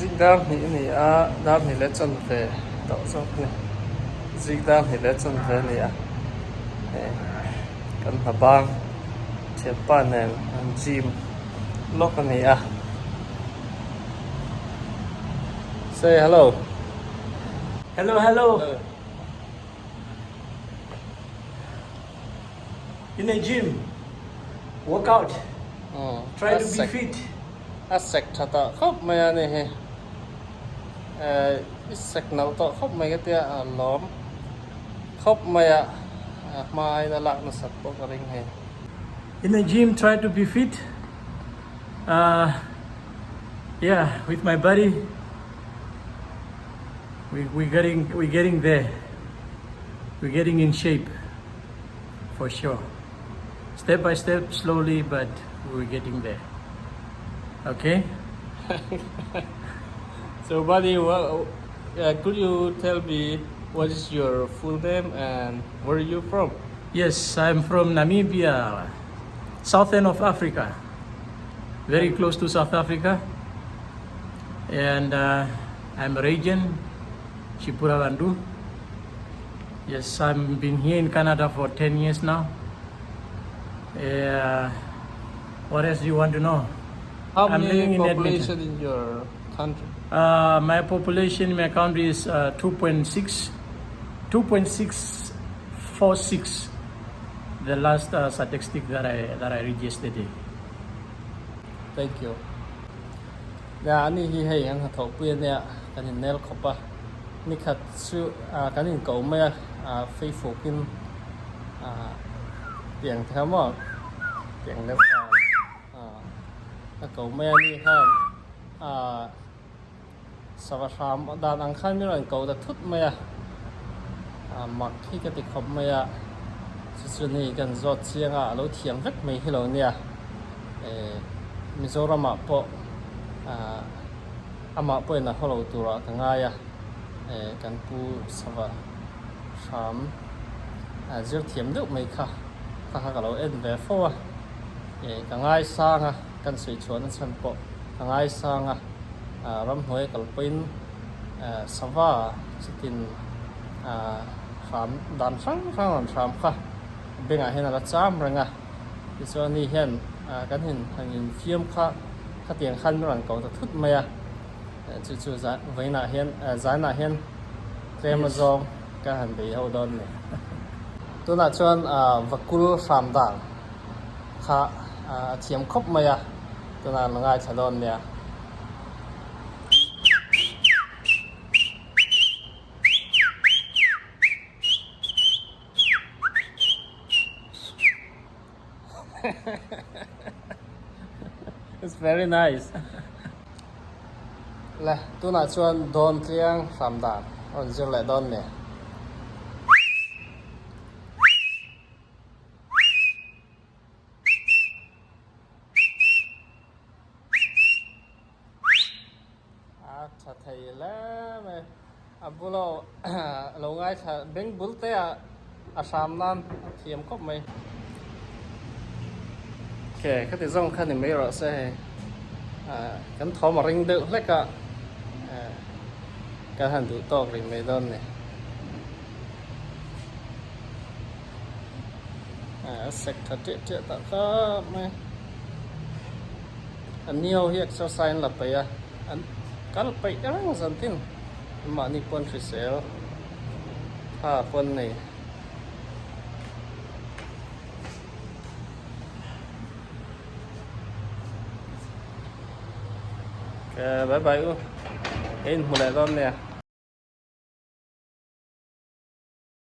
dịch đam thì đam thì lấy chân về đậu dốc này dịch đam thì lấy chân về này cần hà bang Thianpa này gym lock này say hello. Hello. In a gym, workout. Try to be fit. Sek thata khop maya ne he sek nau to khop mai cái tia lom khop maya mai da lak na sat po ring he. In a gym, try to be fit. Yeah, with my body, we're getting there. We're getting in shape, for sure. Step by step, slowly, but we're getting there. Okay. So buddy, could you tell me what is your full name and where are you from? Yes, I'm from Namibia, southern of Africa, very close to South Africa, and I'm a region, Chipuravandu. Yes, I've been here in Canada for 10 years now. What else do you want to know? How I'm living many in population Edmonton. in your country? My population in my country is 2.646. The last statistic that I read yesterday. Thank you. Ya ni hi hei ang thok pien ya kan nel khopa ni khat su kan ko me Facebook in tiếng thamo tiếng nước cầu me ni han Sava hram dan ang khan mi ran cầu da thut me mak khi ka ti khop me chu ni kan zot chianga lo thiang vek me hi lo nia Mizoram po ama po na holo tura ka ngaya kan pu Sava hram zir thiam deuh mai kha ka lo en ve fo ka ngai sanga kan sui chuan an chan po ka ngai sanga ram hoi kal pin Sava chitin hram dan sang hram kha benga hen ala cham ranga chu ni hen kan hin hangin fiam kha tiếng khăn rằng cầu thut maya chu za vaina hen zana hen Amazon ka han be ho don ne tu na chuan vakul hram dang kha thiam khop maya tu na langai chadon ne It's very nice. Là tu na chuan don tliang hram dan on zir le don ne cha thai la me abulo lo ngai cha beng bul te hram nan thiam khop mai cái thì dòng khăn thì mấy rõ sẽ cắn thó mà ring được lấy cả cái hàng tụ to thì mấy đơn này sạch thật chết tạo khá mấy anh nhiều hiện cho sai là phải anh cá là phải đó là dần tin mà đi quân phải xéo quân này. Bye bye. In một lại con nè.